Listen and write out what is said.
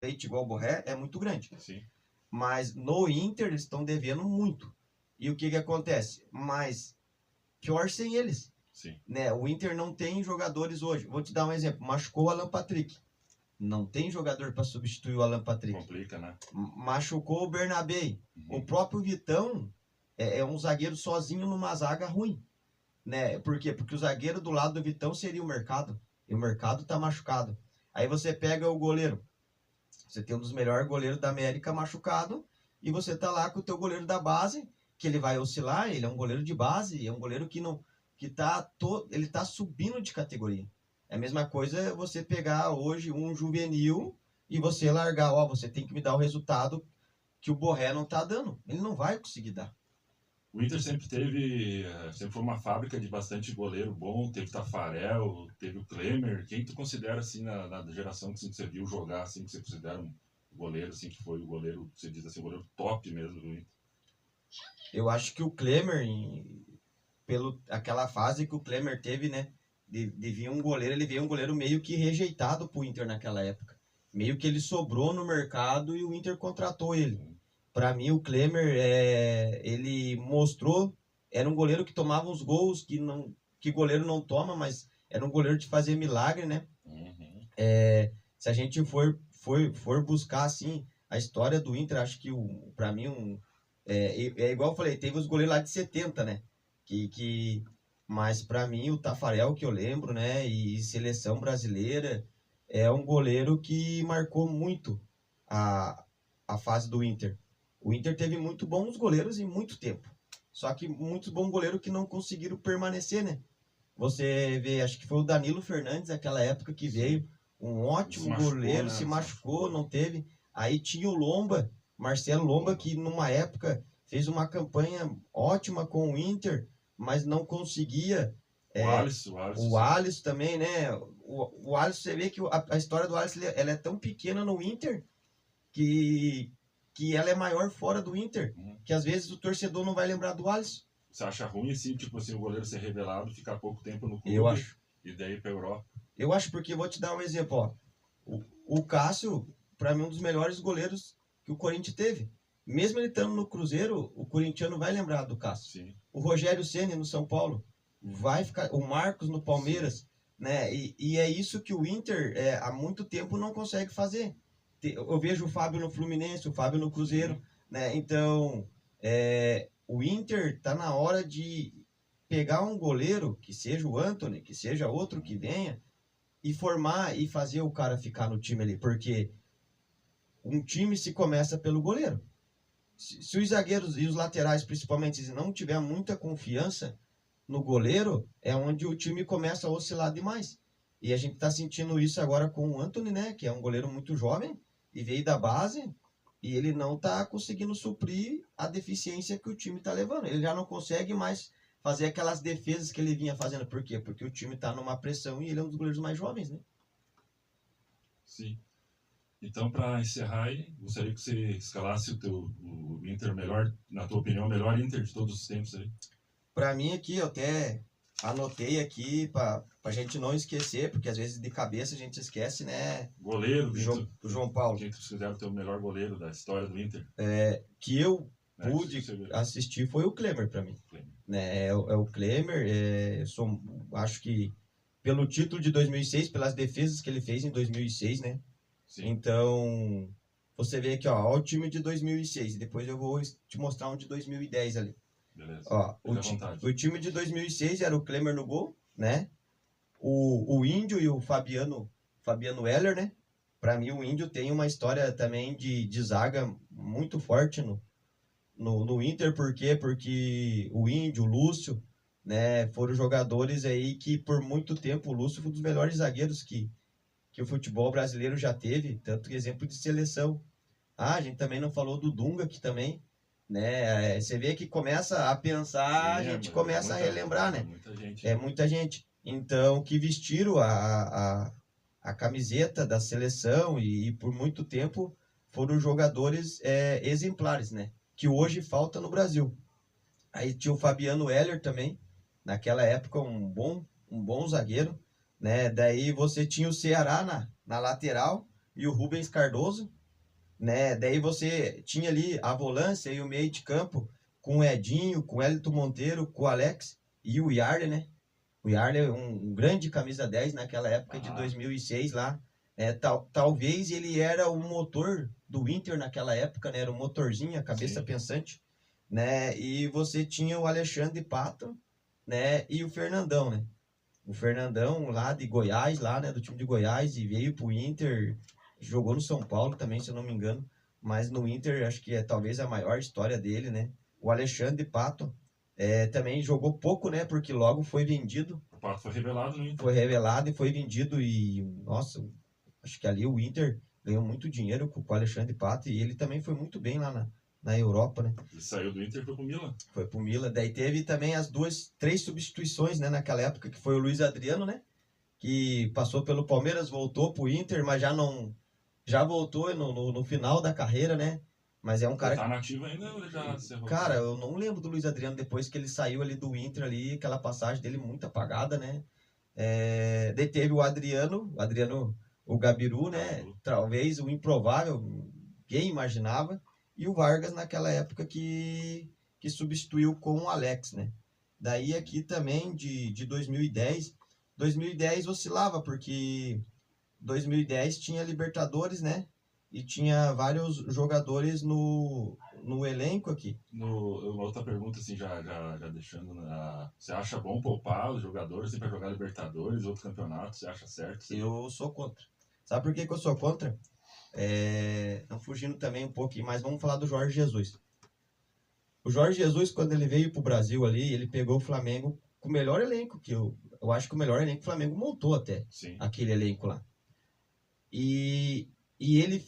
igual o Borré é muito grande. Sim. Mas no Inter eles estão devendo muito. E o que acontece? Mas pior sem eles. Sim. Né? O Inter não tem jogadores hoje. Vou te dar um exemplo. Machucou o Alan Patrick. Não tem jogador para substituir o Alan Patrick. Complica, né? Machucou o Bernabé. O próprio Vitão é um zagueiro sozinho numa zaga ruim. Né? Por quê? Porque o zagueiro do lado do Vitão seria o Mercado. E o Mercado tá machucado. Aí você pega o goleiro. Você tem um dos melhores goleiros da América machucado. E você tá lá com o teu goleiro da base, que ele vai oscilar. Ele é um goleiro de base. É um goleiro que não... ele tá subindo de categoria. É a mesma coisa você pegar hoje um juvenil e você largar, você tem que me dar o resultado que o Borré não tá dando. Ele não vai conseguir dar. O Inter sempre foi uma fábrica de bastante goleiro bom, teve Tafarel, teve o Klemer. Quem tu considera, assim, na geração que você viu jogar, assim, que você considera um goleiro, assim, que foi o goleiro, você diz assim, o goleiro top mesmo do Inter? Eu acho que o Klemer, aquela fase que o Klemer teve, né, de vir um goleiro, ele veio um goleiro meio que rejeitado pro Inter naquela época. Meio que ele sobrou no mercado e o Inter contratou ele. Para mim, o Klemer, ele mostrou, era um goleiro que tomava uns gols que goleiro não toma, mas era um goleiro de fazer milagre, né? Se a gente for buscar, assim, a história do Inter, acho que, para mim, é igual eu falei, teve os goleiros lá de 70, né? Mas para mim, o Tafarel, que eu lembro, né? E seleção brasileira, é um goleiro que marcou muito a fase do Inter. O Inter teve muito bons goleiros em muito tempo. Só que muitos bons goleiros que não conseguiram permanecer, né? Você vê, acho que foi o Danilo Fernandes, naquela época que veio, um ótimo goleiro, né? Se machucou, não teve. Aí tinha o Lomba, Marcelo Lomba, que numa época fez uma campanha ótima com o Inter, mas não conseguia. O Alisson também, né? O Alisson, você vê que a história do Alisson ela é tão pequena no Inter que ela é maior fora do Inter, que às vezes o torcedor não vai lembrar do Alisson. Você acha ruim, assim, tipo assim, o goleiro ser revelado, ficar pouco tempo no clube? Eu acho. E daí pra Europa? Eu acho, porque vou te dar um exemplo, ó. O Cássio, para mim, um dos melhores goleiros que o Corinthians teve. Mesmo ele estando no Cruzeiro, o corintiano vai lembrar do Cássio. Sim. O Rogério Ceni no São Paulo vai ficar, o Marcos no Palmeiras, sim, né? E é isso que o Inter há muito tempo não consegue fazer. Eu vejo o Fábio no Fluminense, o Fábio no Cruzeiro, sim, né? Então, o Inter tá na hora de pegar um goleiro, que seja o Antony, que seja outro que venha, e formar e fazer o cara ficar no time ali, porque um time se começa pelo goleiro. Se os zagueiros e os laterais, principalmente, não tiver muita confiança no goleiro, é onde o time começa a oscilar demais. E a gente está sentindo isso agora com o Antony, né? Que é um goleiro muito jovem e veio da base, e ele não está conseguindo suprir a deficiência que o time está levando. Ele já não consegue mais fazer aquelas defesas que ele vinha fazendo. Por quê? Porque o time está numa pressão e ele é um dos goleiros mais jovens, né? Sim. Então, para encerrar aí, gostaria que você escalasse o Inter melhor, na tua opinião, o melhor Inter de todos os tempos aí. Para mim aqui, eu até anotei aqui para a gente não esquecer, porque às vezes de cabeça a gente esquece, né? Goleiro, o João Paulo. Quem tu considera o teu melhor goleiro da história do Inter? Que eu pude assistir foi o Klemer para mim. Né? É o Klemer, acho que pelo título de 2006, pelas defesas que ele fez em 2006, né? Sim. Então, você vê aqui, ó, o time de 2006, e depois eu vou te mostrar um de 2010 ali. Beleza. Ó, o time de 2006 era o Klemer no gol, né? O Índio e o Fabiano Heller, né? Para mim, o Índio tem uma história também de zaga muito forte no Inter. Por quê? Porque o Índio, o Lúcio, né, foram jogadores aí que por muito tempo, o Lúcio foi um dos melhores zagueiros que o futebol brasileiro já teve, tanto que exemplo de seleção. A gente também não falou do Dunga, que também, né, você vê que começa a pensar, sim, a gente começa a relembrar, né? Muita gente. Então, que vestiram a camiseta da seleção e por muito tempo foram jogadores exemplares, né? Que hoje falta no Brasil. Aí tinha o Fabiano Heller também, naquela época um bom zagueiro, né? Daí você tinha o Ceará na lateral, e o Rubens Cardoso, né? Daí você tinha ali a volância e o meio de campo com o Edinho, com o Elton Monteiro, com o Alex e o Yarley, né? O Yarley, um grande camisa 10 naquela época de 2006 lá. Talvez ele era o motor do Inter naquela época, né? Era o motorzinho, a cabeça Sim. pensante, né? E você tinha o Alexandre Pato, né? E o Fernandão, né? O Fernandão lá de Goiás, lá, né? Do time de Goiás, e veio pro Inter, jogou no São Paulo também, se eu não me engano. Mas no Inter, acho que é talvez a maior história dele, né? O Alexandre Pato também jogou pouco, né? Porque logo foi vendido. O Pato foi revelado no Inter. Foi revelado e foi vendido e, nossa, acho que ali o Inter ganhou muito dinheiro com o Alexandre Pato e ele também foi muito bem lá na Europa, né? Ele saiu do Inter e foi pro Milan. Foi pro Milan. Daí teve também as três substituições, né, naquela época, que foi o Luiz Adriano, né? Que passou pelo Palmeiras, voltou pro Inter, mas já voltou no final da carreira, né? Mas é um cara Ele tá nativo ainda ou ele já encerrou? Cara, eu não lembro do Luiz Adriano depois que ele saiu ali do Inter ali, aquela passagem dele muito apagada, né? Daí teve o Adriano, o Gabiru, né? Gabiru. Talvez o improvável, quem imaginava, e o Vargas naquela época que substituiu com o Alex, né? Daí aqui também de 2010 oscilava, porque 2010 tinha Libertadores, né? E tinha vários jogadores no elenco aqui. Uma outra pergunta, assim, já deixando. Você acha bom poupar os jogadores para jogar Libertadores, outro campeonato? Você acha certo? Sim? Eu sou contra. Sabe por que eu sou contra? Não fugindo também um pouco, mas vamos falar do Jorge Jesus. O Jorge Jesus, quando ele veio pro Brasil ali, ele pegou o Flamengo com o melhor elenco, que eu acho que o melhor elenco que o Flamengo montou até. Sim. Aquele elenco lá. E ele fez